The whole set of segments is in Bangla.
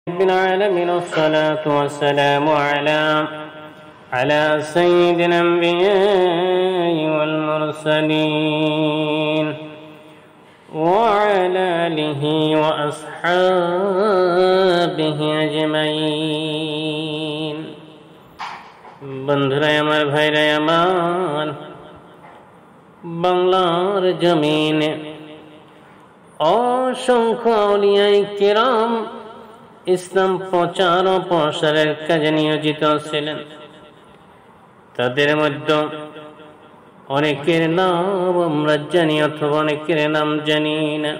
رب العالمين والصلاة والسلام على سيد الأنبياء والمرسلين وعلى آله وأصحابه أجمعين। বন্ধুরা আমার, ভাইরা আমার, বাংলার জমিনে অসংখ্য আউলিয়ায়ে কিরাম ইসলাম প্রচার ও প্রসারের কাজে নিয়োজিত ছিলেন। তাদের মধ্যে অনেকের নাম আমরা জানি অথবা অনেকের নাম জানি না।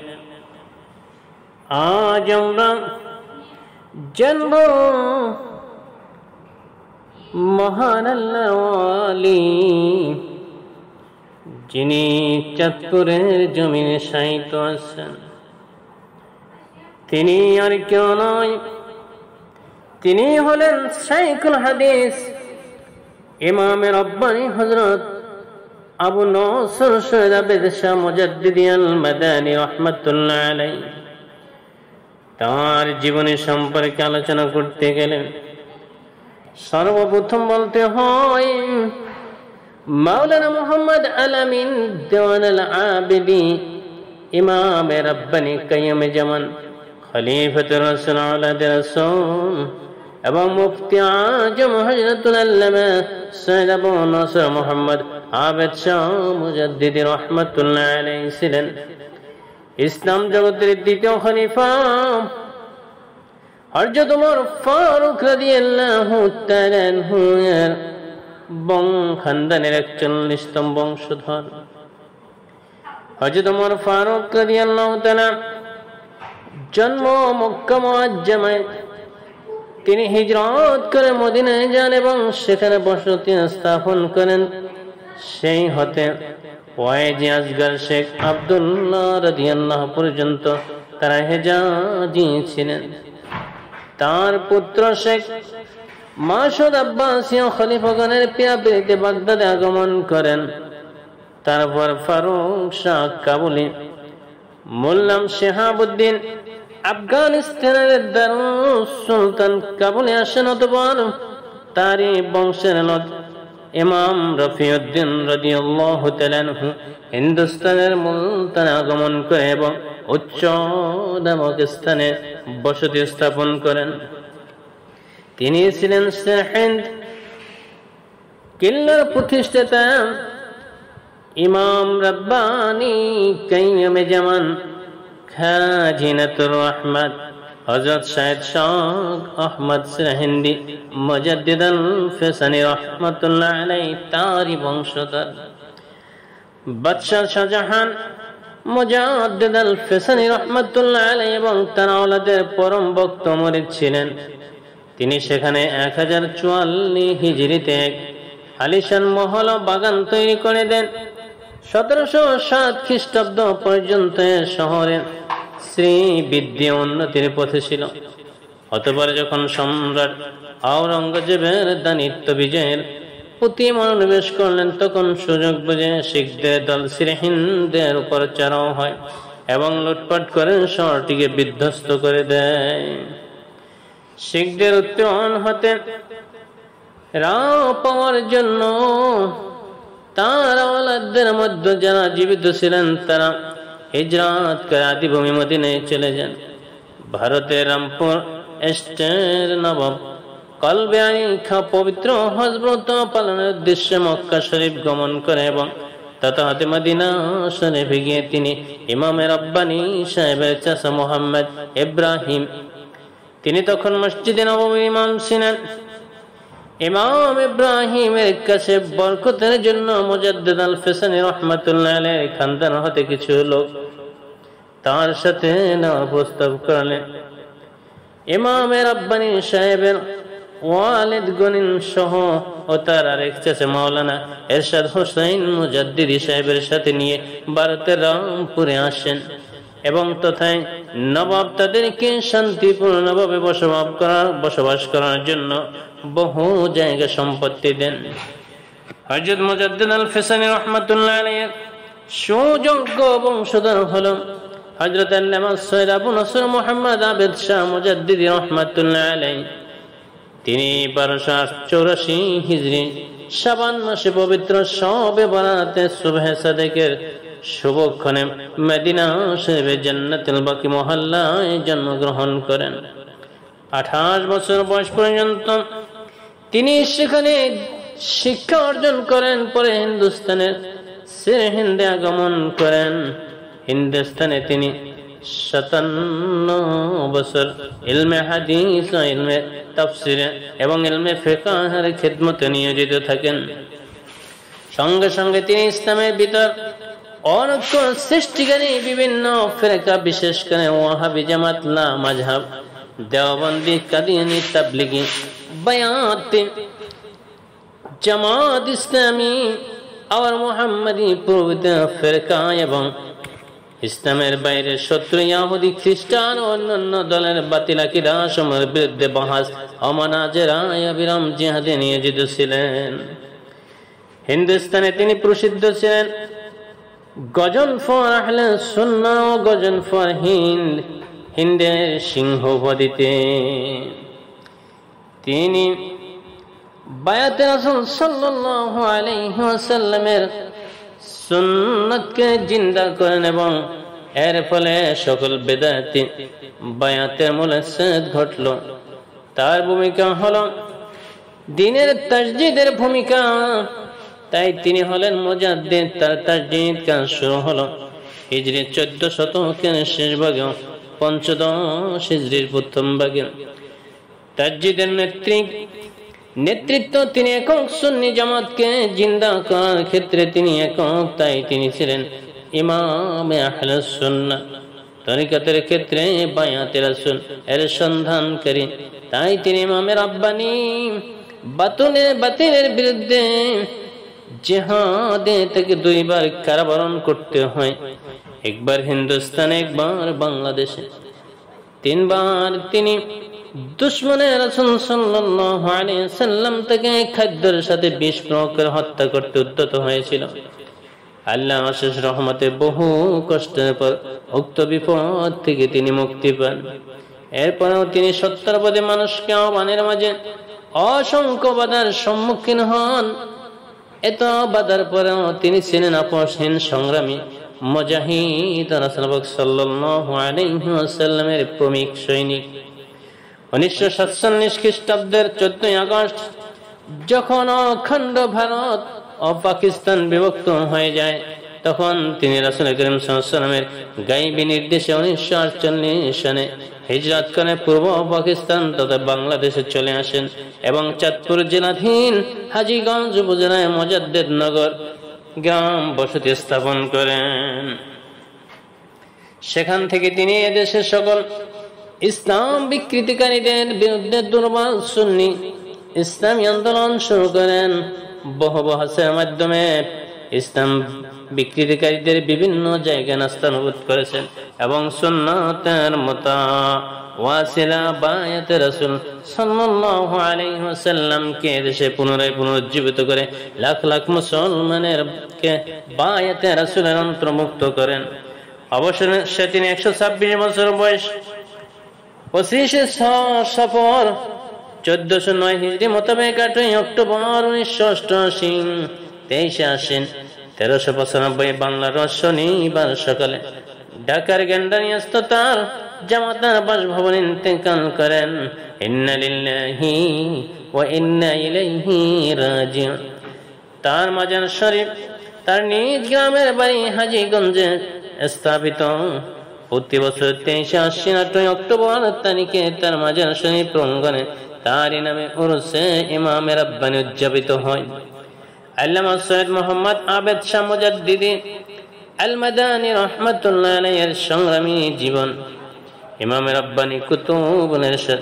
আজ আমরা জানব মহান আল্লাহর ওয়ালি, যিনি চাঁদপুরের জমিনে শায়িত আছেন। তিনি আর কেউ নয়, তিনি হলেন শাইখুল হাদিস ইমামে রব্বানী হযরত আবু নসর সৈয়দ আবেদ শাহ মুজাদ্দিদি আল মাদানী রাহমাতুল্লাহ আলাইহি। তার জীবনী সম্পর্কে আলোচনা করতে গেলে সর্বপ্রথম বলতে হয় মাওলানা মুহাম্মদ আল আমিন দেওয়ান আল আবিদি ইমামে রব্বানী কাইয়্যিমে জামান খলিফাতুর রাসূল আওলাদে রাসূল এবং মুফতি আজম হযরতুল আল্লামা সৈয়দ আবু নসর মুহাম্মদ আবেদ শাহ মুজাদ্দিদি রাহমাতুল্লাহ আলাইহি ছিলেন ইসলাম জগতের দ্বিতীয় খলিফা। হযরত ওমর ফারুক রাদিয়াল্লাহু তাআলা আনহু এর খানদানের 41তম বংশধর। হযরত ওমর ফারুক রাদিয়াল্লাহু তাআলা জন্ম মক্কা মুআজ্জামায়। তিনি হিজরত করে মদিনায় যান এবং সেখানে বসতি স্থাপন করেন। সেই হতে ওয়াইজি আসগর শেখ আব্দুল্লাহ রাদিয়াল্লাহু পর্যন্ত তারা হেজাজি ছিলেন। তার পুত্র শেখ মাসুদ আব্বাসীয় খলিফাগণের পিয়াপিতে বাগদাদে আগমন করেন। তারপর ফারুক শাহ কাবুলি, মোল্লাম শিহাবুদ্দিন আফগানিস্তানের দারুস সুলতান কাবুলে আসেন। অতঃপর তারই বংশের লোক ইমাম রফিউদ্দিন রাদিয়াল্লাহু তাআলা আনহু হিন্দুস্তানের মুলতানে আগমন করে এবং উচ্চ নামক স্থানে বসতি স্থাপন করেন। তিনি ছিলেন সিরহিন্দ কিল্লার প্রতিষ্ঠাতা ইমাম রব্বানী কাইয়্যিমে জামান খাজিনাতুর রহমত হযরত শাহেদ শাহ আহমদ সিরহিন্দি মুজাদ্দিদ আল ফিসানি রাহমাতুল্লাহ আলাইহি তারই বংশধর। বাদশাহ শাহজাহান মুজাদ্দিদ আল ফিসানি রাহমাতুল্লাহ আলাইহি এবং তার আওলাদের পরম ভক্ত মুরিদ ছিলেন। তিনি সেখানে 1044 হিজরিতে এক আলিশান মহল ও বাগান তৈরি করে দেন। 1707 খ্রিস্টাব্দ পর্যন্ত শহরের শ্রীবৃদ্ধি উন্নতির পথে ছিল। অতঃপর যখন সম্রাট আওরঙ্গজেবের দানিত্ব বিজয়ের প্রতি মনোনিবেশ করলেন, তখন সুযোগ বুঝে শিখদের দল সিরহিন্দের উপর চড়াও হয় এবং লুটপাট করে শহরটিকে বিধ্বস্ত করে দেয়। শিখদের উত্তরণ হতে রাও পাওয়ার জন্য তার আওলাদদের মধ্যে যারা জীবিত ছিলেন তারা হিজরত করে আদিভূমি মদিনায় চলে যান। ভারতের রামপুর স্টেটের নবাব কলবে আলী খাঁ পবিত্র হজ ব্রত পালনের উদ্দেশ্যে মক্কা শরীফ গমন করে এবং তথাতে মদিনা শরীফে গিয়ে তিনি ইমামে রব্বানী সাহেবের চাচা মুহাম্মদ ইব্রাহিম, তিনি তখন মসজিদে নববীর ইমাম ছিলেন। ইমাম ইব্রাহিমের কাছে বরকতের জন্য মুজাদ্দিদ আল ফিসানি রাহমাতুল্লাহ আলাইহি খানদান হতে কিছু লোক তার সাথে নেওয়ার প্রস্তাব করলেন। ইমাম রব্বানী সাহেবের ওয়ালিদ গনিন সহ ও তার আরেক চাচা মাওলানা এরশাদ হোসেন মুজাদ্দিদি সাহেবের সাথে নিয়ে ভারতের রামপুরে আসেন এবং তথায় নবাব তাদেরকে শান্তিপূর্ণভাবে বসবাস করার জন্য বহু জায়গা সম্পত্তি দেন। হযরত মুজাদ্দিদ আল ফিসানি রাহমাতুল্লাহ আলাইহি সুযোগ্য বংশধর হল হযরত আল্লামা সৈয়দ আবু নসর মুহাম্মদ আবেদ শাহ মুজাদ্দিদি রাহমাতুল্লাহ আলাইহি তিনি 1284 হিজরি শাবান মাসে পবিত্র শবে বরাতে সুবহে সাদেকের শুভক্ষণে মদিনা শরীফে জান্নাতুল বাকি মহল্লায় জন্মগ্রহণ করেন। 28 বছর বয়স পর্যন্ত তিনি সেখানে শিক্ষা অর্জন করেন। পরে হিন্দুস্তানের সিরহিন্দে আগমন করেন। হিন্দুস্তানে তিনি 57 বছর ইলমে হাদিস, ইলমে তাফসীর এবং ইলমে ফিকহের খিদমতে নিয়োজিত থাকেন। সঙ্গে সঙ্গে তিনি ইসলামের ভিতর অনৈক্য সৃষ্টিকারী বিভিন্ন ফিরকা, বিশেষ করে ওয়াহাবি জামাত, লা মাযহাব, দেওবন্দি, কাদিয়ানী, তাবলিগি, বায়াত, জামাত ইসলামী আর মুহাম্মদী প্রভৃতি ফিরকা এবং ইসলামের বাইরে শত্রু ইহুদি, খ্রিস্টান ও অন্যান্য দলের বাতিল আকীদা সমূহের বিরুদ্ধে বাহাস ও মুনাজারা অবিরাম জিহাদে নিয়োজিত ছিলেন। হিন্দুস্তানে তিনি প্রসিদ্ধ ছিলেন গজন ফর আহলে সুন্নাহ ও গজন ফর হিন্দ, হিন্দের সিংহ উপাধিতে। তিনি বায়াতে রাসূল সাল্লাল্লাহু আলাইহি ওয়াসাল্লামের সুন্নাতকে জিন্দা করেন এবং এর ফলে সকল বেদাতি বায়াতের মুলাসাত ঘটল। তার ভূমিকা হলো দ্বীনের তাজদীদের ভূমিকা, তাই তিনি হলেন মুজাদ্দিদ। তার তাজদীদ কাজ শুরু হলো হিজরি 14 শতকের শেষ ভাগে, পঞ্চদশ হিজরির প্রথম ভাগে। তাজদীদের নেতৃত্ব তিনি একক, সুন্নি জামাতকে জিন্দা করার ক্ষেত্রে তিনি একক, তাই তিনি ছিলেন ইমামে আহলে সুন্নাহ। তরিকতের ক্ষেত্রে বায়াতে রাসূল এর সন্ধানকারী, তাই তিনি ইমামে রাব্বানী। বাতিলের বিরুদ্ধে জিহাদে তাকে 2 বার কারাবরণ করতে হয়, একবার হিন্দুস্তানে, একবার বাংলাদেশে। 3 বার তিনি দুশমনে রাসূল সাল্লাল্লাহু আলাইহি সাল্লাম থেকে খাদ্যের সাথে বিষ প্রয়োগ করে হত্যা করতে উদ্যত হয়েছিল। আল্লাহ অশেষ রহমতে বহু কষ্টের পর উক্ত বিপদ থেকে তিনি মুক্তি পান। এরপরেও তিনি সত্যবাদী মানুষকে আহ্বানের মাঝে অসংখ্য বাধার সম্মুখীন হন। এত বাধার পরেও তিনি ছিলেন আপোষহীন সংগ্রামী মুজাহিদ, রাসূল সাল্লাল্লাহু আলাইহি ওয়াসাল্লামের প্রমুখ সৈনিক। 1947 খ্রিস্টাব্দের 14 আগস্ট যখন অখণ্ড ভারত ও পাকিস্তান বিভক্ত হয়ে যায়, তখন তিনি রাসূল করিম সাল্লাল্লাহু আলাইহি ওয়াসাল্লামের গায়বী নির্দেশে 1948 সনে হিজরত করে পূর্ব পাকিস্তান তথা বাংলাদেশে চলে আসেন এবং চাঁদপুর জেলাধীন হাজীগঞ্জ উপজেলায় মুজাদ্দিদ নগর গ্রাম বসতি স্থাপন করেন। সেখান থেকে তিনি এদেশের সকল ইসলাম বিকৃতিকারীদের বিরুদ্ধে দুর্বল সুন্নি ইসলামী আন্দোলন শুরু করেন। বহু বহসের মাধ্যমে ইসলাম বিকৃতিকারীদের বিভিন্ন জায়গায় নাস্তানাবুদ করেছেন এবং সুন্নাতের মুতাওয়াসিলা বায়াতে রাসূল সাল্লাল্লাহু আলাইহি ওয়াসাল্লামকে এদেশে পুনরায় পুনরুজ্জীবিত করে লাখ লাখ মুসলমানকে বায়াতে রাসূলের অন্তর্ভুক্ত করেন। অবশেষে তিনি 126 বছর বয়স 25 সফর 1409 হিজরি মোতাবেক 8 অক্টোবর 1988 23 আশ্বিন 1395 বাংলার শনিবার সকালে ঢাকার গেন্ডারিয়াস্থ তার জামাতার বাসভবনে ইন্তেকাল করেন। ইন্না লিল্লাহি ওয়া ইন্না ইলাইহি রাজিউন। তার মাজার শরীফ তার নিজ গ্রামের বাড়ি হাজীগঞ্জে স্থাপিত। প্রতি বছর 23 আশ্বিন 8 অক্টোবর তারিখে তার মাজার শরীফ প্রাঙ্গণে তারই নামে উরুসে ইমামে রাব্বানী উদযাপিত হয়। আল্লামা সৈয়দ মুহাম্মদ আবেদ শাহ মুজাদ্দিদি আল মাদানী রাহমাতুল্লাহ আলাইহির সংগ্রামী জীবন, ইমামে রাব্বানী কুতুবুল ইরশাদ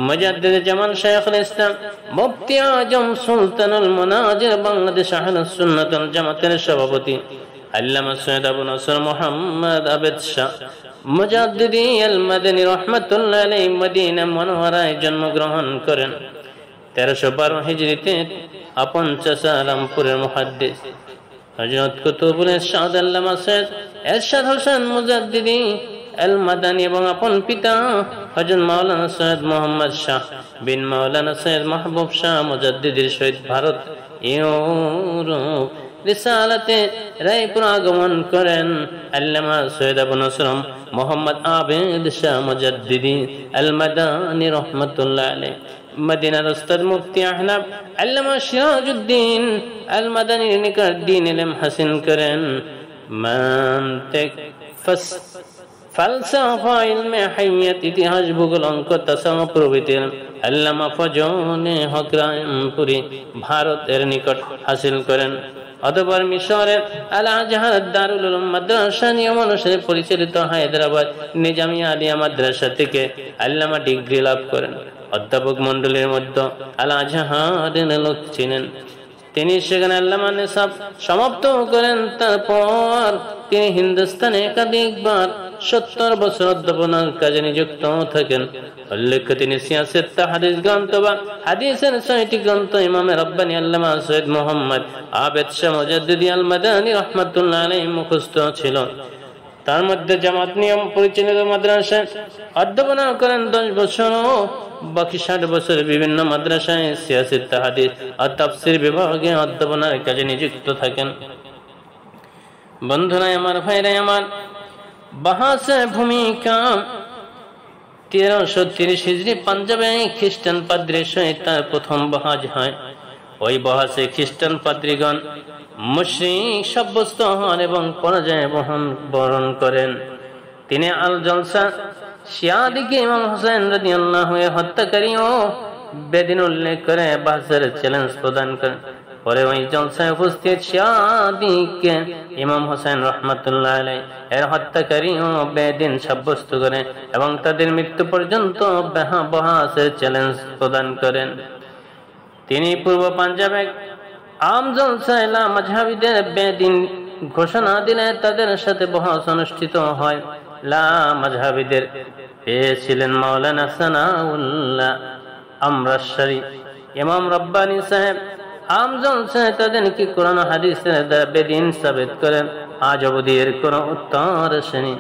মুজাদ্দিদ জামান শাইখুল ইসলাম মুফতি আজম সুলতানুল মুনাজির বাংলাদেশ আহলুস সুন্নাত ওয়াল জামাতের সভাপতি আল্লামা সৈয়দ আবু নসর মুহাম্মদ আবেদ শাহ মুজাদ্দিদি আল মাদানী রাহমাতুল্লাহ আলাইহি মদিনা মুনাওয়ারায় জন্মগ্রহণ করেন। 1312 হিজরিতে আপন চাচা রামপুরের মুহাদ্দিস হযরত কুতুবুল ইরশাদ আল্লামা সৈয়দ এরশাদ হোসেন মুজাদ্দিদি আল মাদানী এবং আপন পিতা হযরত মাওলানা সৈয়দ মোহাম্মদ শাহ বিন মাওলানা সৈয়দ মাহবুব শাহ মুজাদ্দিদির সহিত ভারত ইউরোপ রিসালাতে রায়পুর আগমন করেন আল্লামা সৈয়দ আবু নসরম মোহাম্মদ আবেদ শাহ মুজাদ্দিদি আল মাদানী রাহমাতুল্লাহ আলাইহি। মদিনার উস্তাদ মুফতি আহনাব আল্লামা সিরাজউদ্দিন আল মাদানীর নিকট দ্বীন ইলম হাসিল করেন। মানতিক ফালসাফা ইলমে হাইয়াত ইতিহাস ভূগোল অঙ্ক তাসাউফ প্রভৃতি আল্লামা ফজলে হক রায়পুরি ভারতের নিকট হাসিল করেন। অতঃপর মিশরের আল আজহার দারুল উলুম মাদ্রাসা নিয়ম অনুসারে পরিচালিত হায়দ্রাবাদ নিজামিয়া আলিয়া মাদ্রাসা থেকে আল্লামা ডিগ্রি লাভ করেন। অধ্যাপক মন্ডলীর মধ্যে আল আজহারের লোক ছিলেন। তিনি সেখানে আল্লামা নিসাব সমাপ্ত করেন। তারপর তিনি হিন্দুস্তানে একাধিকবার 70 বছর অধ্যাপনার কাজে নিযুক্ত থাকেন। উল্লেখ্য তিনি সিয়াসত হাদিস গ্রন্থ বা হাদিসের 6টি গ্রন্থ ইমামে রব্বানী আল্লামা সৈয়দ মোহাম্মদ আবেদ শাহ মুজাদ্দিদি আল মাদানী রাহমাতুল্লাহ আলাইহি মুখস্থ ছিল। তার মধ্যে জামাত নিয়ম পরিচালিত মাদ্রাসায় অধ্যাপনা করেন 10 বছর। বাকি 60 বছর বিভিন্ন মাদ্রাসায় সিয়াসত হাদিস আর তাফসীর বিভাগে অধ্যাপনার কাজে নিযুক্ত থাকেন। বন্ধুরা আমার, ভাইরা আমার, বাহাসে ভূমিকা 1330 হিজরি পাঞ্জাবে খ্রিস্টান পাদ্রীর সহিত তার প্রথম বাহাজ হয়। ওই বাহাসে খ্রিস্টান পাদ্রীগণ মুশরিক সাব্যস্ত হন এবং পরাজয় বরণ করেন। তিনি আল জলসা শিয়াদিকে ইমাম হোসেন রাদিয়াল্লাহু আনহু হত্যাকারী ও বেদিন উল্লেখ করে বাহাসের চ্যালেঞ্জ প্রদান করেন। পরে ওই জলসায় উপস্থিত শিয়াদিকে ইমাম হোসেন রাহমাতুল্লাহ আলাইহি এর হত্যাকারী ও বেদিন সাব্যস্ত করেন এবং তাদের মৃত্যু পর্যন্ত বাহাসের চ্যালেঞ্জ প্রদান করেন। তিনি পূর্ব পাঞ্জাবে আম জলসায় লা মাযহাবিদের বেদিন ঘোষণা দিলে তাদের সাথে বহস অনুষ্ঠিত হয়। লা মাযহাবিদের ছিলেন মাওলানা সানাউল্লাহ আমরাশারি। ইমাম রব্বানী সাহেব আম জলসায় তাদের কি কোরআন হাদিসের দ্বারা বেদিন সাবিত করেন। আজ অবধি এর কোন উত্তর আসেনি।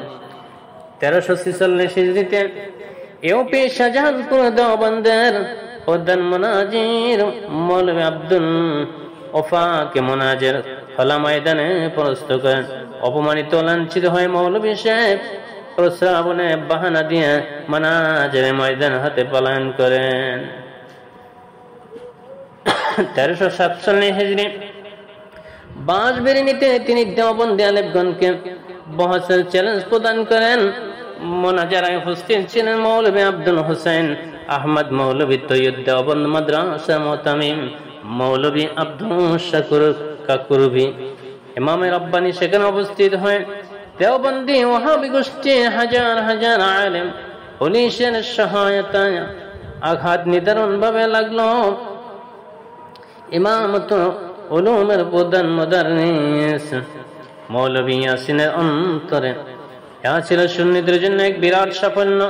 1346 হিজরিতে ইউপি শাহজাহানপুর দেওবন্দের প্রধান মুনাজির মৌলভী আব্দুল ওফাকে মুনাজির খোলা ময়দানে পরাস্ত করেন। অপমানিত লাঞ্ছিত হয়ে মৌলভী সাহেব প্রস্রাবনে বাহানা দিয়ে মুনাজিরের ময়দান হাতে পলায়ন করেন। 1347 হিজরি বাঁশবেরিনীতে তিনি দেওবন্দি আলেমগণকে বহসের চ্যালেঞ্জ প্রদান করেন। মুনাজারায় উপস্থিত ছিলেন মৌলভী আব্দুল হোসেন আহমদ, মৌলভী তৈয়ব দেওবন্দ মাদ্রাসা মুতামিম, মৌলভী আব্দুল শাকুর কাকুরভি। ইমামে রব্বানী সেখানে উপস্থিত হয়ে দেওবন্দি ওয়াহাবি গোষ্ঠীর হাজার হাজার আলেম পুলিশের সহায়তায় আঘাত নিদারুণ ভাবে লাগলো। ইমামত উলুমের প্রধান মুদাররিস মৌলভী ইয়াসিনের অন্তরে ছিল সুন্নিদের জন্য এক বিরাট সাফল্য।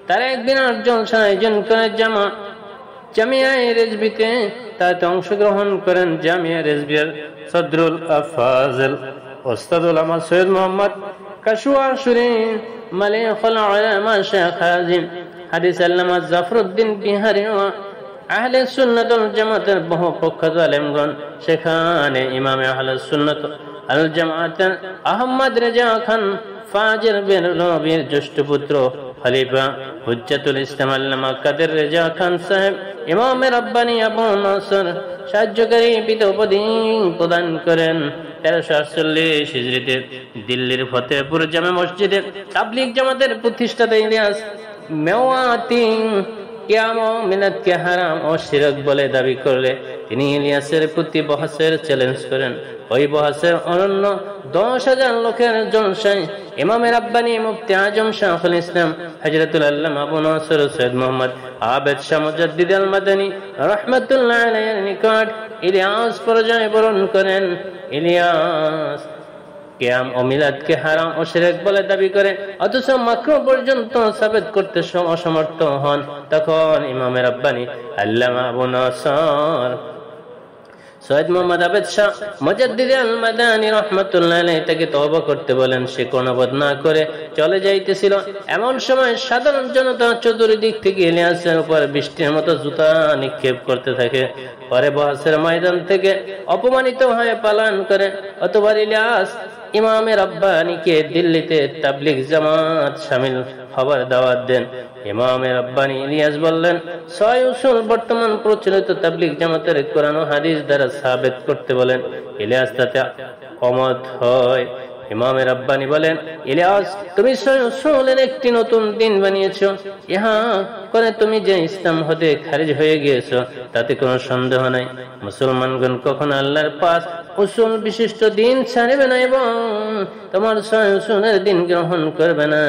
তারা এক বিরাট জলসা আয়োজন করে জামিয়া রেজবিতে তাতে অংশগ্রহণ করেন। জামিয়া রেজবির সদরুল আফাজল ওস্তাদ উলামা সৈয়দ মোহাম্মদ কাশওয়াশুরি, মালিকুল উলামা শেখ হাজিম হাদিস আল্লামা জাফরউদ্দিন বিহারী ও আহলে সুন্নাত ওয়াল জামাতের বহু প্রখ্যাত আলেমগণ সেখানে। ইমামে আহলে সুন্নাত আল জামাত আহমদ রেজা খান ফাজিল বেরলভীর জ্যেষ্ঠ পুত্র খলিফা হুজ্জাতুল ইসলাম আল্লামা কাদের রেজা খান সাহেব ইমামে রব্বানী আবু নসর সাহায্যকারী পিতা উপাধি প্রদান করেন। 1348 হিজরিতে দিল্লির ফতেহপুর জামে মসজিদে তাবলীগ জামাতের প্রতিষ্ঠাতা ইলিয়াস মেওয়াতি কিয়াম ও মিলাদকে হারাম ও শিরক বলে দাবি করলে তিনি ইলিয়াসের প্রতি বহসের চ্যালেঞ্জ করেন। ওই বহসের অনন্য 10,000 লোকের জলসায় ইমামে রাব্বানী মুফতি আজম শাইখুল ইসলাম হযরতুল আল্লামা আবু নসর সৈয়দ মোহাম্মদ আবেদ শাহ মুজাদ্দিদ আল মাদানী রাহমাতুল্লাহ আলাইহির নিকট ইলিয়াস পরাজয় বরণ করেন। ইলিয়াস কিয়াম ও মিলাদকে হারাম ও শিরক বলে দাবি করে অথচ মাকরুহ পর্যন্ত সাবিত করতে অসমর্থ হন। তখন ইমামে রাব্বানী আল্লামা আবু নসর সৈয়দ মোহাম্মদ আবেদ শাহ মুজাদ্দিদ আল মাদানী রাহমাতুল্লাহ আলাইহি তাকে তওবা করতে বলেন। সে কোনবোধ না করে চলে যাইতেছিল। এমন সময় সাধারণ জনতা চতুর্দিক থেকে ইলিয়াসের উপর বৃষ্টির মতো জুতা নিক্ষেপ করতে থাকে। পরে বহসের ময়দান থেকে অপমানিত হয়ে পালায়ন করে। অতঃপর ইলিয়াস ইমামে রাব্বানীকে দিল্লিতে তাবলীগ জামাত শামিল হবার দাওয়াত দেন। ইমামে রাব্বানী ইলিয়াস বললেন, ছয় উসুল বর্তমান প্রচলিত তাবলীগ জামাতের কোরআন ও হাদিস দ্বারা সাবিত করতে বলেন। ইলিয়াস তাতে অমত হয়। ইমামে রাব্বানী বলেন, ইলিয়াস, তুমি ছয় উসুলের একটি নতুন দিন বানিয়েছো। ইহা করে তুমি যে ইসলাম হতে খারিজ হয়ে গিয়েছো তাতে কোনো সন্দেহ নাই। মুসলমানগণ কখনো আল্লাহর পাঁচ উসুল বিশিষ্ট দিন ছাড়বে না এবং তোমার ছয় উসুলের দিন গ্রহণ করবে না।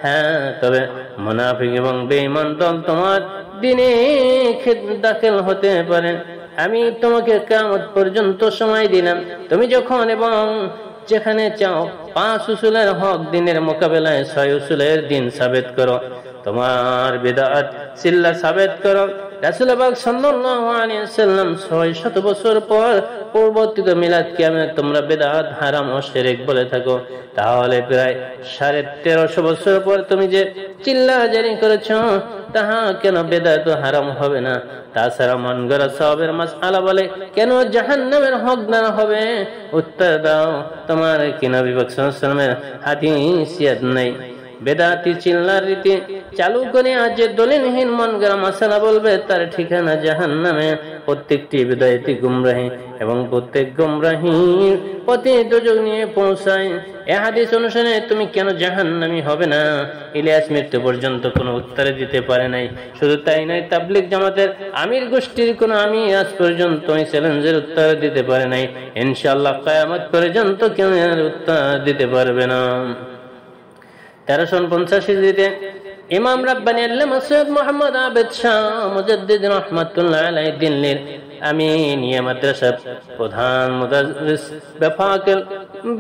হ্যাঁ, তবে মুনাফিক এবং বেঈমান দল তোমার দিনে দাখিল হতে পারে। আমি তোমাকে কিয়ামত পর্যন্ত সময় দিলাম। তুমি যখন এবং যেখানে চাও পাঁচ উসুলের হক দিনের মোকাবেলায় ছয় উসুলের দিন সাবেত করো। তোমার বিদআত সিল্লা সাবেত করো। রাসূল পাক সাল্লাল্লাহু আলাইহি ওয়াসাল্লাম 600 বছর পর পরবর্তীত মিলাদ কিয়ামে তোমরা বিদআত হারাম ও শিরক বলে থাকো, তাহলে প্রায় 1350 বছর পর তুমি যে চিল্লা জারি করেছো তাহা কেন বিদআত হারাম হবে না? তাছাড়া মন গড়া সওয়াবের মাসআলা বলে কেন জাহান্নামের হকদার হবে? উত্তর দাও, তোমার কি নবী পাক সাল্লাল্লাহু আলাইহি ওয়াসাল্লামের হাদিস ইয়াদ নাই? বেদাতি চিল্লার রীতি চালু করে আজ যে দলিলহীন মন গড়া মাসালা বলবে তার ঠিকানা জাহান্নামে। প্রত্যেকটি বিদায়তি গুমরাহি এবং প্রত্যেক গুমরাহির পথে দোজখ নিয়ে পৌঁছায়। এ হাদিস অনুসারে তুমি কেন জাহান্নামী হবে না? ইলিয়াস মৃত্যু পর্যন্ত কোনো উত্তর দিতে পারে নাই। শুধু তাই নয়, তাবলীগ জামাতের আমির গোষ্ঠীর কোনো আমির আজ পর্যন্ত এই চ্যালেঞ্জের উত্তর দিতে পারে নাই। ইনশাআল্লাহ কিয়ামত পর্যন্ত কেউ এর উত্তর দিতে পারবে না। 1350 হিজরিতে ইমাম রাব্বানী আল্লামা সৈয়দ মুহাম্মদ আবেদ শাহ মুজাদ্দিদ রাহমাতুল্লাহ আলাইহি দিল্লির আমিনিয়া মাদ্রাসার প্রধান মুদাররিস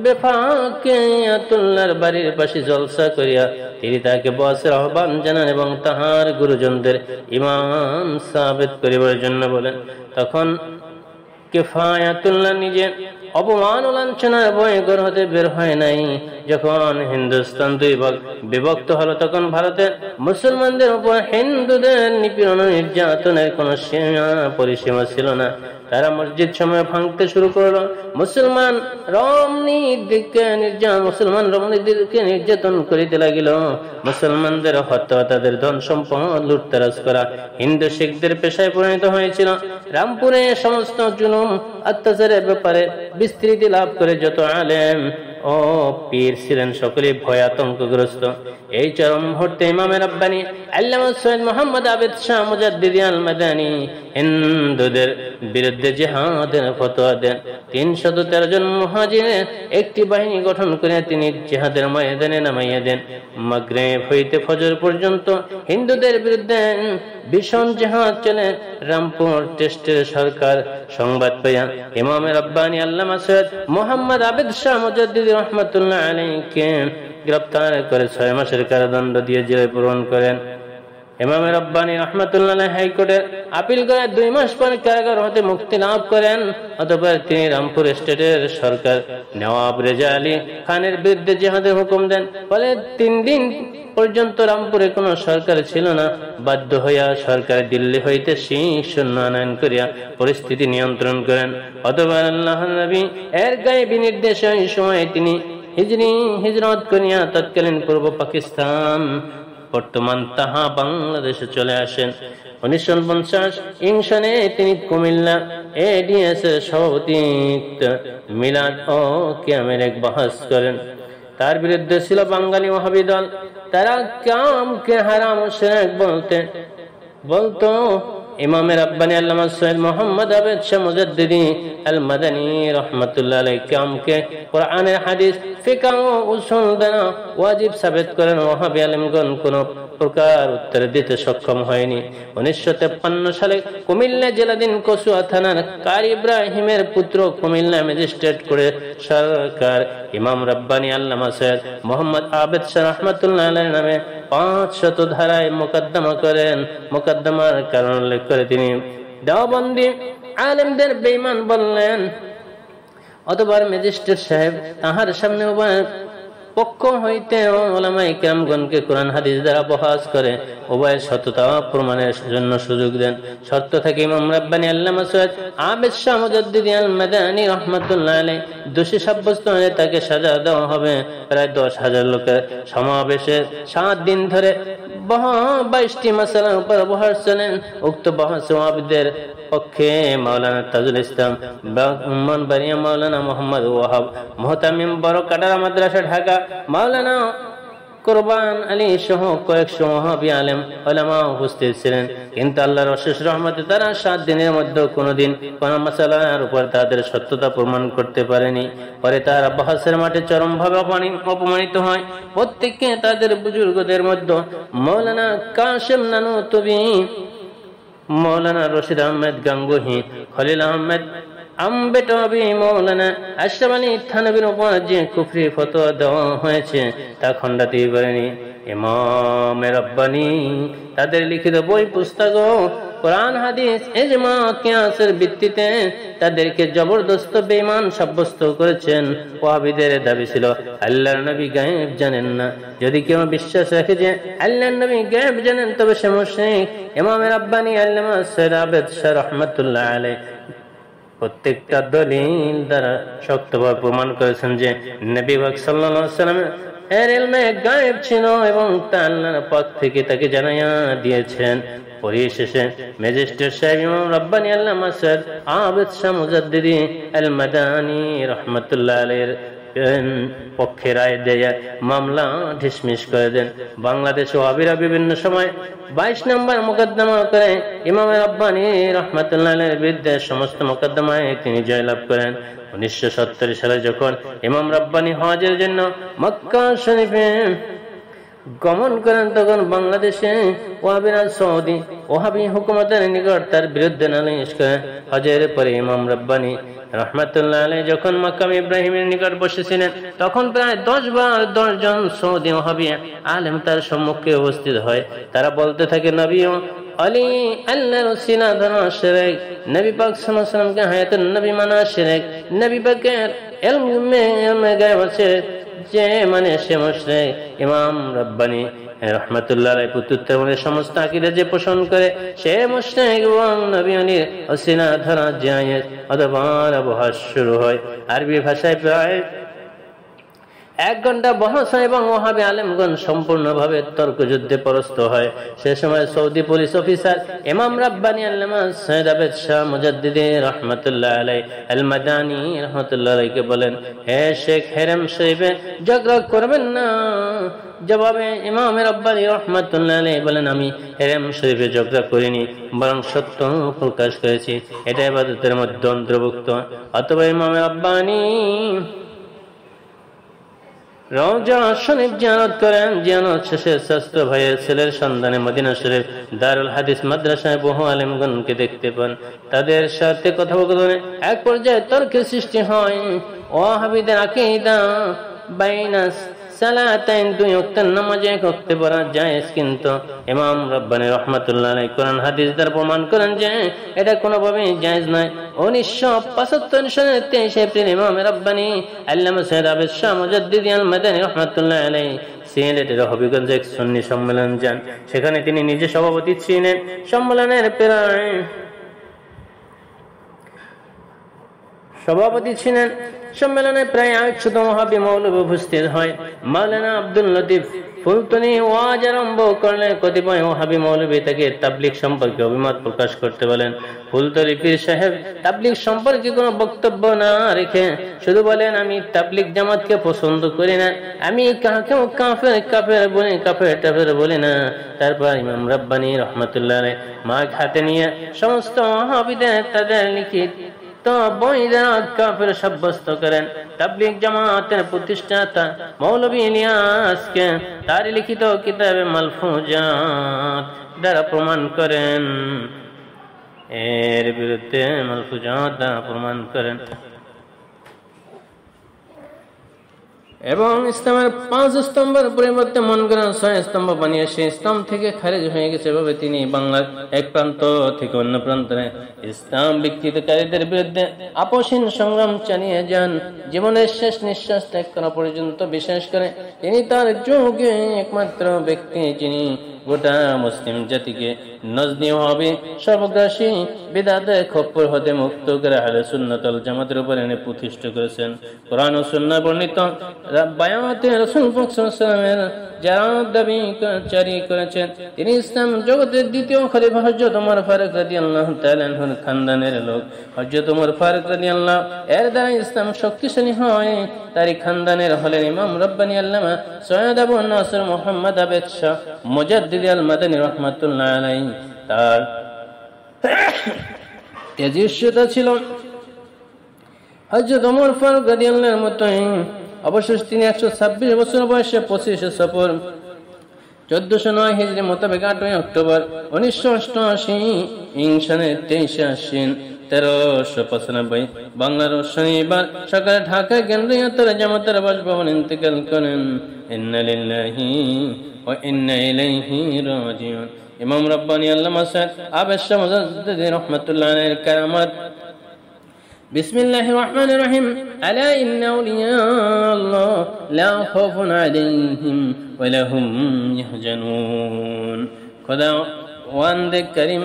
বেফাকিয়াতুল্লাহর বাড়ির পাশে জলসা করিয়া তিনি তাকে বসের আহ্বান জানান এবং তাহার গুরুজনদের ইমাম সাবিত করিবার জন্য বলেন। তখন কিফায়াতুল্লাহ নিজে অপমান ও লাঞ্ছনার ভয়ে ঘর হতে বের হয় নাই। যখন হিন্দুস্তান দুই ভাগ বিভক্ত হলো তখন ভারতে মুসলমানদের উপর হিন্দুদের নিপীড়ন ও নির্যাতনের কোন পরিসীমা ছিল না। তারা মসজিদ সময় ভাঙতে শুরু করলো। মুসলমান রমণীদেরকে নির্যাতন করিতে লাগিল। মুসলমানদের হত্যা, তাদের ধন সম্পদ লুটতরাজ করা হিন্দু শিখদের পেশায় পরিণত হয়েছিল। রামপুরে সমস্ত জুলুম অত্যাচারের ব্যাপারে বিস্তৃতি লাভ করে যত আলেম ও পীর ছিলেন সকলে ভয় আতঙ্কগ্রস্ত। এই চরম মুহূর্তে ইমাম রাব্বানী আল্লামা সৈয়দ মুহাম্মদ আবেদ শাহ মুজাদ্দিদ আল মাদানী হিন্দুদের বিরুদ্ধে জিহাদের ফতোয়া দেন। 313 জন মুহাজিরের একটি বাহিনী গঠন করে তিনি জিহাদের ময়দানে নামাইয়া দেন। মাগরিব হইতে ফজর পর্যন্ত হিন্দুদের বিরুদ্ধে ভীষণ জিহাদ চলে। রামপুর টেস্টের সরকার সংবাদ পাইয়া ইমাম রাব্বানী আল্লামা সৈয়দ মুহাম্মদ আবেদ শাহ মুজাদ্দিদ রাহমাতুল্লাহ আলাইহিকে গ্রেফতার করে 6 মাসের কারাদণ্ড দিয়ে জেলে প্রেরণ করেন। ইমাম রাব্বানী রাহমাতুল্লাহ আলাইহি হাইকোর্টে আপিল করে 2 মাস পর কারাগার হতে মুক্তি লাভ করেন। অতঃপর তিনি রামপুর স্টেটের সরকার নওয়াব রেজা আলী খানের বিরুদ্ধে জিহাদের হুকুম দেন। ফলে 3 দিন পর্যন্ত রামপুরে কোনো সরকার ছিল না। বাধ্য হইয়া সরকার দিল্লি হইতে সৈন্য আনয়ন করিয়া পরিস্থিতি নিয়ন্ত্রণ করেন। অতঃপর আল্লাহর নবী এর গায়েবী নির্দেশে এই সময় তিনি হিজরত করিয়া তৎকালীন পূর্ব পাকিস্তান বর্তমান তাহা বাংলাদেশে চলে আসেন। 1950 সনে তিনি কুমিল্লা এডিএস এর সভাপতিত্ব মিলাদ ও কিয়ামের এক বাহাস করেন। তার বিরুদ্ধে ছিল বাঙালি ওয়াহাবি দল। তারা কিয়ামকে হারাম ও শিরক বলতো। ইমাম রাব্বানী আল্লামা সৈয়দ মুহাম্মদ আবেদ শাহ মুজাদ্দিদ আল মাদানী রাহমাতুল্লাহ আলাইহি কিয়ামকে কোরআনের হাদিস ফিকহ ও উসুল দ্বারা ওয়াজিব সাবিত করেন। ওয়াহাবী আলেমগণ কোন প্রকার উত্তর দিতে সক্ষম হয়নি। 1953 সালে কুমিল্লা জেলাধীন কসুয়া থানার কারি ইব্রাহিমের পুত্র কুমিল্লা ম্যাজিস্ট্রেট করে সরকার ইমাম রাব্বানী আল্লামা সৈয়দ মুহাম্মদ আবেদ শাহ রাহমাতুল্লাহ আলাইহি নামে 500 ধারায় মোকদ্দমা করেন। মোকদ্দমার কারণ উল্লেখ করে তিনি দেওবন্দি আলেমদের বেঈমান বললেন। অতবার ম্যাজিস্ট্রেট সাহেব তাহার সামনে পক্ষ হইতে উলামায়ে কেরামগণকে কোরআন হাদিস দ্বারা বহাস করে উভয়ের সত্যতা প্রমাণের জন্য সুযোগ দেন। শর্ত থেকে ইমাম রাব্বানী আল্লামা সৈয়দ আবেদ শাহ মুজাদ্দিদি আল মাদানী রাহমাতুল্লাহ আলাইহি দোষী সাব্যস্ত হলে তাকে সাজা দেওয়া হবে। প্রায় 10,000 লোকের সমাবেশে 7 দিন ধরে 22টি মাসালার উপর বহাস চলেন। উক্ত বহাস ওয়াহাবীদের পক্ষে মাওলানা তাজুল ইসলাম ব্রাহ্মণবাড়িয়া, মাওলানা মোহাম্মদ ওয়াহাব মুহতামিম বড়কাটারা মাদ্রাসা ঢাকা, মাওলানা কুরবান আলী সহ কয়েকশো ওয়াহাবী আলেম উলামা উপস্থিত ছিলেন। কিন্তু আল্লাহর অশেষ রহমতে তারা 7 দিনের মধ্যে কোনোদিন কোন মাসালার উপর তাদের সত্যতা প্রমাণ করতে পারেনি। পরে তারা বহাসের মাঠে চরমভাবে অপমানিত হয়। প্রত্যেককে তাদের বুজুর্গদের মধ্যে মাওলানা কাশেম নানুতুবি, মৌলানা রশিদ আহমেদ গাঙ্গুহি, খলিল আহমেদ আম্বেটবি, মৌলানা আশরাফ আলী থানভীর উপর যে কুফরি ফতোয়া দেওয়া হয়েছে তা খণ্ডাতেই পারেনি। ইমাম রাব্বানী তাদের লিখিত বই পুস্তক, কোরআন হাদিস, ইজমা, কিয়াসের ভিত্তিতে তাদেরকে জবরদস্ত বেঈমান সাব্যস্ত করেছেন। ওয়াহাবীদের দাবি ছিল আল্লাহর নবী গায়েব জানেন না। যদি কেউ বিশ্বাস রাখে যে আল্লাহর নবী গায়েব জানেন তবে সে মুশরিক। ইমাম রাব্বানী আল্লামা সৈয়দ আবেদ শাহ রাহমাতুল্লাহ আলাইহি প্রত্যেকটা দলিল দ্বারা শক্তভাবে প্রমাণ করেছেন যে নবী পাক সাল্লাল্লাহু আলাইহি ওয়াসাল্লাম এর ইলমে গায়েব ছিল এবং তা আল্লাহর পাক থেকে তাকে জানাইয়া দিয়েছেন। পরিশেষে ম্যাজিস্ট্রেট সাহেব ইমাম রাব্বানী আল্লামা সৈয়দ আবেদ শাহ মুজাদ্দিদি আল মাদানী রাহমাতুল্লাহ আলাইহির পক্ষে রায় দেয়া মামলা ডিসমিস করে দেন। বাংলাদেশ ওয়াহাবীরা বিভিন্ন সময় 22 নম্বর মোকদ্দমা করে ইমাম রাব্বানী রাহমাতুল্লাহ আলাইহির বিরুদ্ধে সমস্ত মোকদ্দমায় তিনি জয়লাভ করেন। 1970 সালে যখন ইমাম রাব্বানী হজের জন্য মক্কা শরীফে গমন করেন তখন বাংলাদেশে ওয়াহাবীরা সৌদি ওয়াহাবী হুকুমতের নিকট তার বিরুদ্ধে নালিশ করে। হজের পরে ইমাম রাব্বানী রাহমাতুল্লাহ আলাইহি যখন মাকাম ইব্রাহিমের নিকট বসেছিলেন তখন প্রায় 10 জন সৌদি ওয়াহাবী আলেম তার সম্মুখে উপস্থিত হয়। তারা বলতে থাকে নবী আলী আল্লাহর ওসিলা ধরা শিরক, নবী পাক সাল্লাল্লাহু আলাইহি ওয়াসাল্লামকে হায়াতুন নবী মানা শিরক, নবী পাকের ইলমে গায়ব আছে যে মানে সে মুশরিক। ইমাম রাব্বানী রাহমাতুল্লাহ আলাইহি পুত্রত্বের সমস্ত আকীদা যে পোষণ করে সে মুশরিক এবং নবী আলীর ওসিলা ধরা জায়েজ। অতঃপর বহস শুরু হয়। আরবি ভাষায় প্রায় 1 ঘন্টা বহস হয় এবং ওয়াহাবী আলেমগণ সম্পূর্ণভাবে তর্কযুদ্ধে পরাস্ত হয়। সে সময় সৌদি পুলিশ অফিসার ইমাম রাব্বানী আল্লামা সৈয়দ আবেদ শাহ মুজাদ্দিদি রাহমাতুল্লাহ আলাইহি আল মাদানী রাহমাতুল্লাহ আলাইহিকে বলেন, হে শেখ হেরেম শরীফে ঝগড়া করবেন না। জবাবে ইমাম রাব্বানী রাহমাতুল্লাহ আলাইহি বলেন, আমি হেরেম শরীফে ঝগড়া করিনি, বরং সত্য প্রকাশ করেছি। এটা ইবাদতের মধ্যে অন্তর্ভুক্ত। অথবা ইমাম রাব্বানী রওজা শরীফ জিয়ারত করেন। জিয়ারত শেষে শাস্ত্র ভাইয়ের ছেলের সন্ধানে মদিনা শরীফ দারুল হাদিস মাদ্রাসায় বহু আলেমগণকে দেখতে পান। তাদের সাথে কথোপকথনে এক পর্যায়ে তর্কের সৃষ্টি হয়। ওয়াহাবীদের আকীদা বাইনাস সালাতাইন 2 ওয়াক্তের নামাজে 1 ওয়াক্তে পড়া জায়েজ, কিন্তু ইমাম রাব্বানী রাহমাতুল্লাহ আলাইহি কোরআন হাদিস দ্বারা প্রমাণ করেন যে এটা কোনোভাবেই জায়েজ নয়। 1975 সালের 23 এপ্রিল ইমাম রাব্বানী আল্লামা সৈয়দ আবেদ শাহ মুজাদ্দিদি আল মাদানী রাহমাতুল্লাহ আলাইহি সিলেটের হবিগঞ্জে এক সুন্নি সম্মেলন যান। সেখানে তিনি নিজে সভাপতি ছিলেন। সম্মেলনের সম্মেলনে প্রায় 100 ওয়াহাবী মৌলবী উপস্থিত হয়। মাওলানা আব্দুল লতিফ ফুলতনি ওয়াজ আরম্ভ করলে কতিপয় ওয়াহাবী মৌলবী তাকে তাবলীগ সম্পর্কে অভিমত প্রকাশ করতে বলেন। ফুলতনি পীর সাহেব তাবলীগ সম্পর্কে কোনো বক্তব্য না রেখে শুধু বলেন, আমি তাবলীগ জামাতকে পছন্দ করি না, আমি কাকেও কাফের বলি না। তারপর ইমাম রাব্বানী রাহমাতুল্লাহ আলাইহি মাইক হাতে নিয়ে সমস্ত ওয়াহাবীদের তাদের লিখিত বই দ্বারা কাফের সাব্যস্ত করেন। তাবলীগ জামাতের প্রতিষ্ঠাতা মৌলভী ইলিয়াসকে তার লিখিত কিতাবে মালফুজাত দ্বারা প্রমাণ করেন। এর বিরুদ্ধে মালফুজাত দ্বারা প্রমাণ করেন। এবং ইসলামের 5 স্তম্ভের পরিবর্তে মন গড়া 6 স্তম্ভ বানিয়ে সেই স্তম্ভ থেকে খারিজ হয়ে গেছে। এভাবে তিনি বাংলার এক প্রান্ত থেকে অন্য প্রান্তে ইসলাম বিকৃতকারীদের বিরুদ্ধে আপোষহীন সংগ্রাম চালিয়ে যান জীবনের শেষ নিঃশ্বাস ত্যাগ করা পর্যন্ত। বিশেষ করে তিনি তার যুগে একমাত্র ব্যক্তি যিনি গোটা মুসলিম জাতিকে নজনি হবে সর্বগ্রাসী বিদআতের খপ্পর হতে মুক্ত করে আহলে সুন্নাত ওয়াল জামাতের উপর এনে প্রতিষ্ঠা করেছেন। কোরআন ও সুন্নাহ বর্ণিত বায়াতে রাসূল পাক সাল্লাল্লাহু আলাইহি ওয়াসাল্লামের যারা দাবি জারি করেছেন তিনি ইসলাম জগতের দ্বিতীয় খলিফা হযরত ওমর ফারুক রাদিয়াল্লাহু তাআলা আনহুর খানদানের লোক। হযরত ওমর ফারুক রাদিয়াল্লাহু এর দ্বারা ইসলাম শক্তিশালী হয়। তারই খানদানের হলেন ইমাম রব্বানী আল্লামা সৈয়দ আবু নাসর মুহাম্মদ আবেদ শাহ মুজাদ্দিদ আল মাদানী রাহমাতুল্লাহ আলাইহি। তার তেজস্বিতা ছিল হযরত ওমর ফারুক রাদিয়াল্লাহুর মতোই। অবশেষে তিনি 126 বছর বয়সে 25 সফর 1409 হিজরি মোতাবেক 8 অক্টোবর 1988 ইংসানের 23 আশ্বিন 1395 বাংলার শনিবার সকালে ঢাকা কেন্দ্রীয় জামাতের বাসভবনে ইন্তেকাল করেন। ইন্না লিল্লাহি ওয়া ইন্না ইলাইহি রাজিউন। ইমাম রব্বানী আল্লামা সৈয়দ আবেদ শাহ মুজাদ্দিদ রাহমাতুল্লাহ আলাইহির কারামাত। বিসমিল্লাহির রহমানির রহিম। আলা ইন্না আউলিয়া আল্লাহ লা খাউফুন আলাইহিম ওয়া লাহুম ইয়াহজানুন। খোদাওয়ান্দ করিম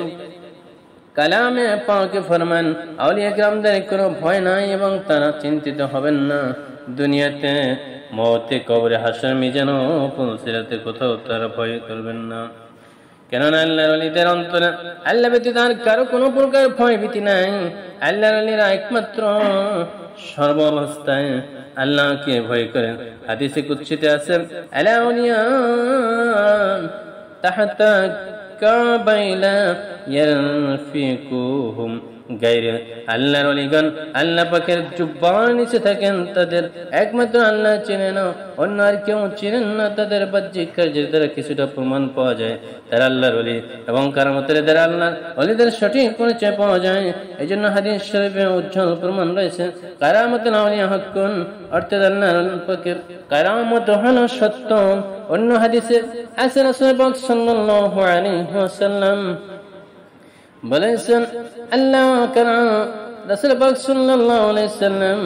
কালামে পাকে ফরমান আউলিয়া কিরামদের কোনো ভয় নাই এবং তারা চিন্তিত হবেন না দুনিয়াতে, মওতে, কবরে, হাসর, মিজান ও পুলসিরাতে কোথাও তারা ভয় করবেন না। কেননা আল্লাহর ওলিদের অন্তরে আল্লাহ ব্যতীত আর কারো কোনো প্রকার ভয় ভীতি নাই। আল্লাহর ওলিরা একমাত্র সর্ব অবস্থায় আল্লাহকে ভয় করেন। হাদিসে কুদসিতে আছে আলা আউলিয়া তাহতা কাবাইলা ইয়ারফিকুহুম গায়রে। আল্লাহর ওলিগণ আল্লাহ পাকের জুব্বার নিচে থাকেন, তাদের একমাত্র আল্লাহ চেনেন, অন্য আর কেউ চেনেন না। তাদের বাহ্যিক কার্যের দ্বারা কিছুটা প্রমাণ পাওয়া যায় তারা আল্লাহর ওলি, এবং কারামতের দ্বারা আল্লাহর ওলিদের সঠিক পরিচয় পাওয়া যায়। এই জন্য হাদিস শরীফে উজ্জ্বল প্রমাণ রয়েছে কারামতুল আউলিয়া হাক্কুন, অর্থাৎ আল্লাহর পাকের কারামত হলো সত্য। অন্য হাদিসে আছে রাসূল পাক সাল্লাল্লাহু আলাইহি ওয়াসাল্লাম বলেছেন আল্লাহ কারাম রাসূল পাক সাল্লাল্লাহু আলাইহি ওয়াসাল্লাম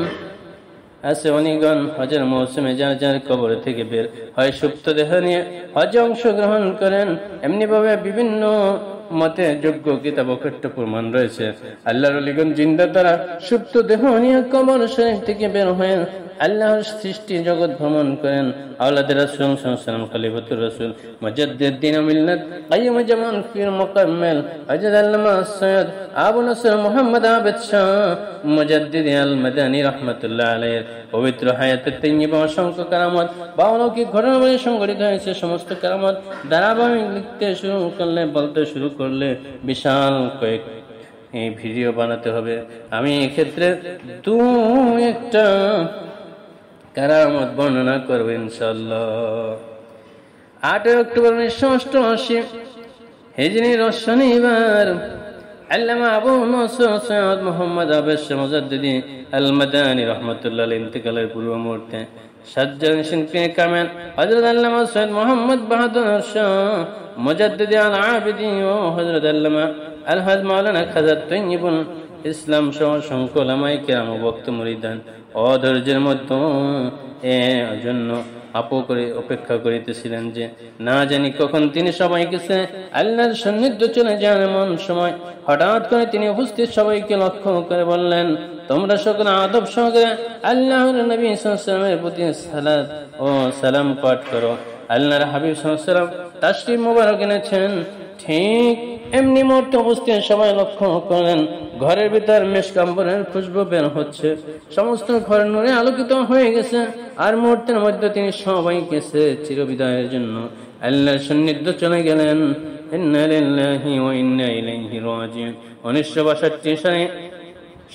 আছে অনিগণ হজের মৌসুমে যার যার কবর থেকে বের হয় সুপ্ত দেহ নিয়ে হজে অংশগ্রহণ করেন। এমনি ভাবে বিভিন্ন মতে যোগ্য কিতাব অকট্ট প্রমাণ রয়েছে আল্লাহর ওলিগণ জিন্দা তারা সুপ্ত দেহ নিয়ে কবর শরীফ থেকে বের হয়ে আল্লাহর সৃষ্টি জগৎ ভ্রমণ করেন। আওলাদ রাসূল সাল্লাল্লাহু আলাইহি ওয়াসাল্লাম খলিফাতুর রাসূল মুজাদ্দিদ দ্বীন মিল্লাত কাইয়্যিম জামান ফির মুকাম্মিল হযরত আল্লামা সৈয়দ আবু নসর মুহাম্মদ আবেদ শাহ মুজাদ্দিদ আল মাদানী রাহমাতুল্লাহ আলাইহি পবিত্র হায়াতে তাইয়্যিবা অসংখ্য কারামত বা অলৌকিক ঘটনাবলী সংঘটিত হয়েছে। সমস্ত কারামত ধারাবাহিক লিখতে শুরু করলে বলতে শুরু করলে বিশাল কয়েক এই ভিডিও বানাতে হবে। আমি এক্ষেত্রে একটা কারামত বর্ণনা করব ইনশাআল্লাহ। 8 অক্টোবর 1988 হিজরির শনিবার আল্লামা আবু নসর সৈয়দ মুহাম্মদ আবেদ শাহ মুজাদ্দিদি আল মাদানী রাহমাতুল্লাহ আলাইহি ইন্তেকালের পূর্ব মুহূর্তে সাজ্জাদ শিল্পী কামেল হযরত আল্লামা সৈয়দ মুহাম্মদ বাহাদুর শাহ মুজাদ্দিদি আল আবিদি ও হযরত আল্লামা আলহাজ মাওলানা খাজা তাইয়্যিবুল ইসলাম সহ সংখ্য উলামায়ে কেরাম ও ভক্ত মুরিদান অধৈর্যের মধ্যে জন্য অপেক্ষা করিতেছিলেন যে না জানি কখন তিনি সবাইকে আল্লাহর সান্নিধ্য চলে যান। এমন সময় হঠাৎ করে তিনি উপস্থিত সবাইকে লক্ষ্য করে বললেন, তোমরা সকলে আদব সহকারে আল্লাহর নবী সাল্লাল্লাহু আলাইহি ওয়াসাল্লামের প্রতি সালাত ও সালাম পাঠ করো। আল্লাহর হাবিব সাল্লাল্লাহু আলাইহি ওয়াসাল্লাম তাশরীফ মোবারক এনেছেন। ঠিক এমনি মুহূর্তে উপস্থিত সবাই লক্ষ্য করেন ঘরের ভিতর মেশকাম্বরের খুশবু বের হচ্ছে, সমস্ত ঘর নূরে আলোকিত হয়ে গেছে। আর মুহূর্তের মধ্যে তিনি সবাইকে চিরবিদায়ের জন্য আল্লাহর সান্নিধ্য চলে গেলেন। ইন্না লিল্লাহি ওয়া ইন্না ইলাইহি রাজিউন। 1962 সালে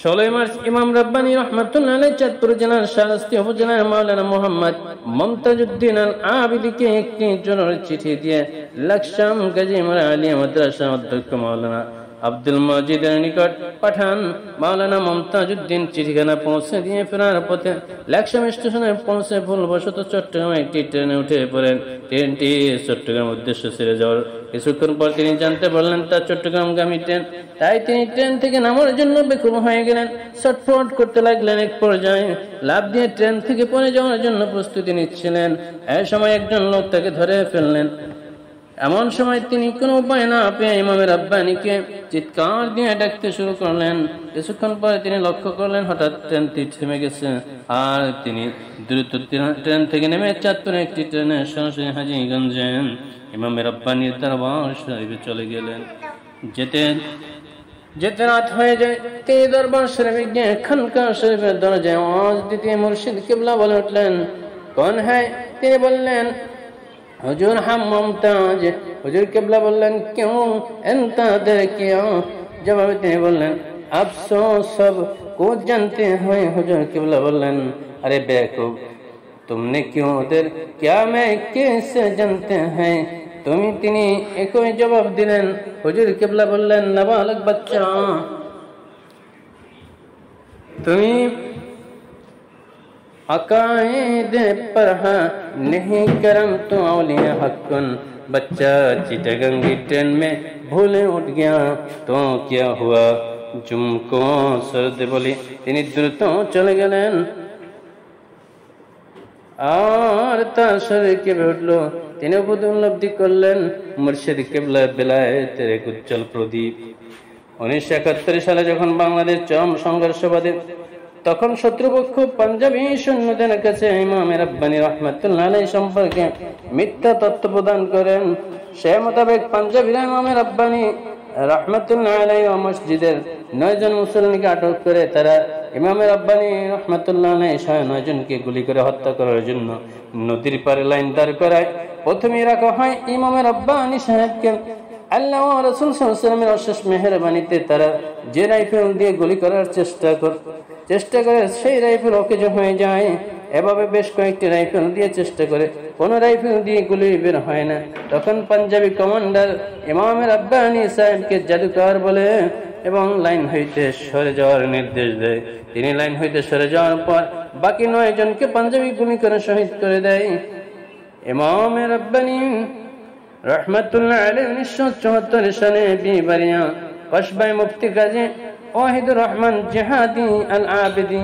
16 মার্চ ইমাম রব্বানী রাহমাতুল্লাহ আলাইহি চাঁদপুর জেলার শাহরাস্তি উপজেলার মাওলানা মোহাম্মদ মুমতাজউদ্দিন আল আবিদীকে একটি জরুরি চিঠি দিয়ে লাকসাম গাজী মারা আলিয়া মাদ্রাসা অধ্যক্ষ মাওলানা আব্দুল মজিদের নিকট পাঠান। মাওলানা মমতাজউদ্দিন চিঠিখানা পৌঁছে দিয়ে ফেরার পথে লাকসাম স্টেশনে পৌঁছে ভুলবশত চট্টগ্রামে একটি ট্রেনে উঠে পড়েন। ট্রেনটি চট্টগ্রাম উদ্দেশ্যে ছেড়ে যাওয়ার কিছুক্ষণ পর তিনি জানতে পারলেন তার চট্টগ্রামগামী ট্রেন। তাই তিনি ট্রেন থেকে নামার জন্য বেকুব হয়ে গেলেন, ছটফট করতে লাগলেন। এক পর্যায়ে লাফ দিয়ে ট্রেন থেকে পড়ে যাওয়ার জন্য প্রস্তুতি নিচ্ছিলেন। এই সময় একজন লোক তাকে ধরে ফেললেন। এমন সময় তিনি কোনো উপায় না পেয়ে ইমামে রাব্বানীকে চিৎকার দিয়ে ডাকতে শুরু করলেন। কিছুক্ষণ পরে তিনি লক্ষ্য করলেন হঠাৎ ট্রেনটি থেমে গেছে, আর তিনি দ্রুত ট্রেন থেকে নেমে চাঁদপুরে একটি ট্রেনে সরাসরি হাজীগঞ্জে ইমামে রাব্বানীর দরবার শরীফে চলে গেলেন। যেতে রাত হয়ে যায়, তিনি দরবার শরীফে গিয়ে খানকা শরীফের দরজায় আওয়াজ দিতে মুর্শিদ কিবলা বলে উঠলেন, কোন হ্যায়? তিনি বললেন, হুজুর হাম মুমতাজ। হুজুর কিবলা বললেন, क्यों इंतजार किया? জবাবে তিনি বললেন, अफसोस सब कुछ जानते हैं। হুজুর কিবলা বললেন, अरे बेवकूफ, तुमने क्यों उधर क्या मैं कैसे जानते हैं? তিনি একই জবাব দিলেন। হুজুর কিবলা বললেন, নাবালক বাচ্চা, তুমি अकायद पर नहीं करम तो औलिया हक्कन। बच्चा चिटगंगी ट्रेन में भूले उठ गया तो क्या हुआ? जुमको सर्द बोली তিনি দ্রুত চলে গেলেন আর তার শরীর কেঁপে উঠল। তিনি উপলব্ধি করলেন মুর্শিদ কিবলা বেলায়েতের এক উজ্জ্বল প্রদীপ। 1971 সালে যখন বাংলাদেশ চরম সংঘর্ষ বাধে, তখন শত্রুপক্ষ পাঞ্জাবি সৈন্যদের কাছে ইমামে রাব্বানী রাহমাতুল্লাহ আলাইহি সম্পর্কে মিথ্যা তথ্য প্রদান করেন। সে মোতাবেক পাঞ্জাবিরা ইমামে রাব্বানী রাহমাতুল্লাহ আলাইহি মসজিদের 9 জন মুসল্লিকে আটক করে তারা ইমামে রাব্বানী রাহমাতুল্লাহ আলাইহি 9 জনকে গুলি করে হত্যা করার জন্য নদীর পারে লাইন দাঁড় করায়। প্রথমে রাখা হয় ইমামে রাব্বানী সাহেবকে। আল্লাহ ও রাসূল সাল্লাল্লাহু আলাইহি ওয়াসাল্লামের অশেষ মেহেরবানিতে তারা যে রাইফেল দিয়ে গুলি করার চেষ্টা করে সেই রাইফেল অকেজো হয়ে যায়। এভাবে বেশ কয়েকটি রাইফেল দিয়ে চেষ্টা করে, কোনো রাইফেল দিয়ে গুলি বের হয় না। তখন পাঞ্জাবি কমান্ডার ইমামে রাব্বানী সাহেবকে জাদুকর বলে এবং লাইন হইতে সরে যাওয়ার নির্দেশ দেয়। তিনি লাইন হইতে সরে যাওয়ার পর বাকি 9 জনকে পাঞ্জাবি গুলি করে শহীদ করে দেয়। ইমামে রাব্বানী রাহমাতুল্লাহ আলাইহি 1974 সালে বিবারিয়া কসবায় মুফতি গাজী ওয়াহিদুর রহমান জিহাদি আল আবিদি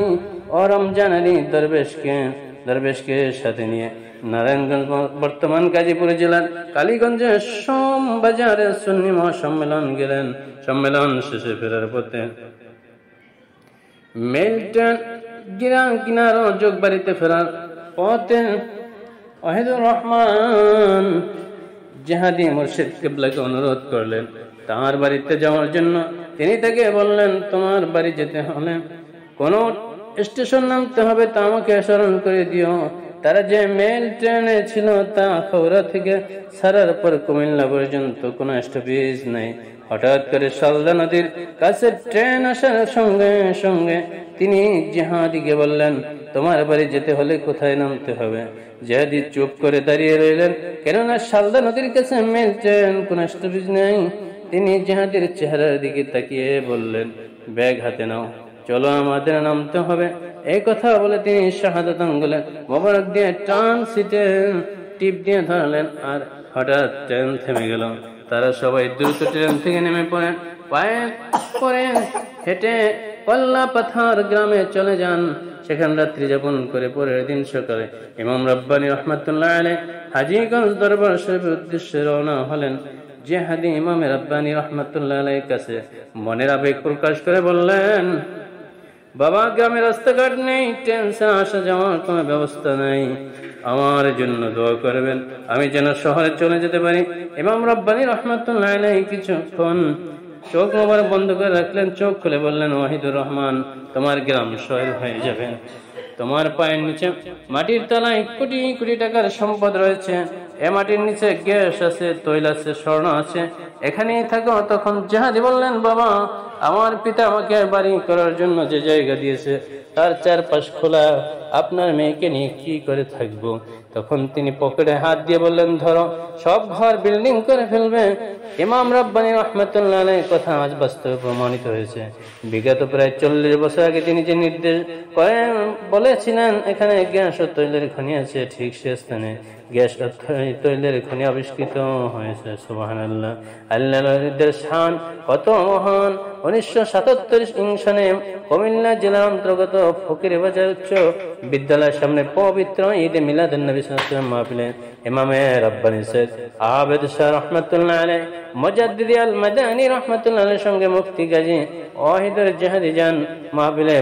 ও রমজান আলী দরবেশকে সাথে নিয়ে নারায়ণগঞ্জ বর্তমান গাজীপুর জেলার কালীগঞ্জে সোমবাজারে সুন্নি মহাসম্মেলন গেলেন। সম্মেলন শেষে ফেরার পথে মেলটন কিনারো যোগবাড়িতে ফেরার পথে ওয়াহিদুর রহমান জিহাদি মুর্শিদ কিবলাকে অনুরোধ করলেন তার বাড়িতে যাওয়ার জন্য। তিনি তাকে বললেন, তোমার বাড়ি যেতে হলে কোন স্টেশন নামতে হবে তা আমাকে স্মরণ করে দিও। তারা যে মেল ট্রেনে ছিল তা খবরা থেকে সারার পর কুমিল্লা পর্যন্ত কোনো স্টপেজ নাই। হঠাৎ করে শালদা নদীর কাছে ট্রেন আসার সঙ্গে সঙ্গে তিনি জিহাদিকে বললেন, তোমার বাড়ি যেতে হলে কোথায় নামতে হবে? জিহাদি চুপ করে দাঁড়িয়ে রইলেন, কেননা শালদা নদীর কাছে মেল ট্রেন কোনো স্টপেজ নেই। তিনি জিহাদির চেহারার দিকে তাকিয়ে বললেন, ব্যাগ হাতে নাও, চলো আমাদের নামতে হবে। এই কথা বলে তিনি শাহাদাত আঙ্গুলে মোবারক দিয়ে টান সিটে টিপ দিয়ে ধরলেন, আর হঠাৎ ট্রেন থেমে গেল। তারা সবাই দ্রুত ট্রেন থেকে নেমে পড়েন, পায়ে পরে হেঁটে পল্লা পাথার গ্রামে চলে যান। সেখানে রাত্রি যাপন করে পরের দিন সকালে ইমাম রাব্বানী রাহমাতুল্লাহ আলাইহি হাজীগঞ্জ দরবার শরীফের উদ্দেশ্যে রওনা হলেন। জিহাদি ইমাম রাব্বানী রাহমাতুল্লাহ আলাইহির কাছে মনের আবেগ প্রকাশ করে বললেন, বাবা, গ্রামে রাস্তাঘাট নেই, ট্রেনে আসা যাওয়ার কোনো ব্যবস্থা নেই, আমার জন্য দোয়া করবেন, আমি যেন শহরে চলে যেতে পারি। ইমাম রাব্বানী রাহমাতুল্লাহ আলাইহি কিছুক্ষণ চোখ মোবারক বন্ধ করে রাখলেন, চোখ খুলে বললেন, ওয়াহিদুর রহমান, তোমার গ্রাম শহর হয়ে যাবে। তোমার পায়ের নিচে মাটির তলায় কোটি কোটি টাকার সম্পদ রয়েছে, এ মাটির নিচে গ্যাস আছে, তৈল আছে, স্বর্ণ আছে, এখানেই থাকো। তখন জাহাদি বললেন, বাবা, আমার পিতা আমাকে বাড়ি করার জন্য যে জায়গা দিয়েছে তার চারপাশ খোলা, আপনার মেয়েকে নিয়ে কি করে থাকবো? তখন তিনি পকেটে হাত দিয়ে বললেন, ধরো, সব ঘর বিল্ডিং করে ফেলবে। ইমাম রাব্বানী রাহমাতুল্লাহ আলাইহির কথা আজ বাস্তবে প্রমাণিত হয়েছে। বিগত প্রায় 40 বছর আগে তিনি যে নির্দেশ করেন বলেছিলেন এখানে গ্যাস ও তৈলের খনি আছে, ঠিক সে স্থানে গ্যাস ও তৈলের খনি আবিষ্কৃত হয়েছে। সুবহানাল্লাহ, আল্লাহর শান কত মহান। 1977 সালে কুমিল্লা জেলার অন্তর্গত ফকিরবাজার উচ্চ বিদ্যালয়ের সামনে পবিত্র ঈদে মিলাদুন নবী সাল্লাল্লাহু আলাইহি ওয়াসাল্লাম মাহফিলে ইমামে রাব্বানী সৈয়দ আবেদ শাহ রাহমাতুল্লাহ আলাইহি মুজাদ্দিদি আল মাদানী রাহমাতুল্লাহ আলাইহির সঙ্গে মুফতি গাজী ওয়াহিদুর জাহাদি যান। মাহফিলে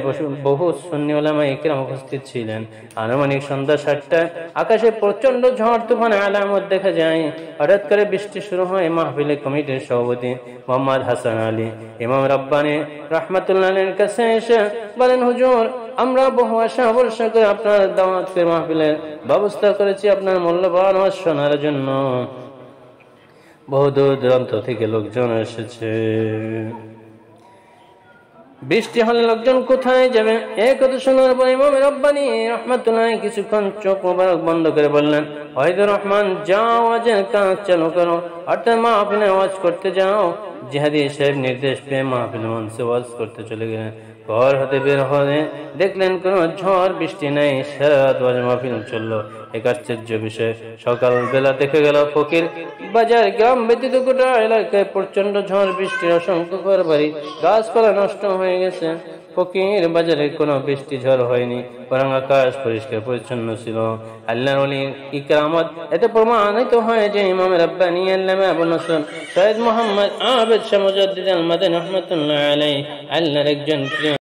বহু সুন্নি উলামা ইকরাম উপস্থিত ছিলেন। আনুমানিক সন্ধ্যা 7টায় আকাশে প্রচন্ড ঝড় তুফানের আলামত দেখা যায়। হঠাৎ করে বৃষ্টি শুরু হয়। মাহফিলে কমিটির সভাপতি মোহাম্মদ হাসান আলী ইমাম রাব্বানী রাহমাতুল্লাহ আলাইহির কাছে এসে বলেন, হুজুর, আমরা বহু আশা ভরসা করে আপনার দাওয়াতের মাহফিলের ব্যবস্থা করেছি। আপনার মূল্যবান ওয়াজ শোনার জন্য বহু দূর দূরান্ত থেকে লোকজন এসেছে। বৃষ্টি হলে লোকজন কোথায় যাবে? এই কথা শোনার পর ইমাম রাব্বানী রাহমাতুল্লাহ কিছুক্ষণ চোখ মোবারক বন্ধ করে বললেন, ওয়াহিদুর রহমান, যাও, ওয়াজের কাজ চালু করো, অর্থাৎ মাহফিলে ওয়াজ করতে যাও। জিহাদি সাহেব নির্দেশ পেয়ে মাহফিলে মঞ্চে ওয়াজ করতে চলে গেলেন। ঘর হতে বের হয়ে দেখলেন কোনো ঝড় বৃষ্টি নেই, সারা রাত ওয়াজ মাহফিল চললো। এক আশ্চর্য বিষয়, সকালবেলা দেখে গেল ফকির বাজার গ্রাম ব্যতীত গোটা এলাকায় প্রচন্ড ঝড় বৃষ্টির অসংখ্য ঘর বাড়ি গাছপালা নষ্ট হয়ে গেছে। ফকির বাজারে কোনো বৃষ্টি ঝড় হয়নি, বরং আকাশ পরিষ্কার পরিচ্ছন্ন ছিল। আল্লাহর ওলির ইকরামত এতে প্রমাণিত হয় যে ইমাম রাব্বানী আল্লামা আবু নসর সৈয়দ মুহাম্মদ আবেদ শাহ মুজাদ্দিদ আল মাদানী রাহমাতুল্লাহ আলাইহি আল্লাহর একজন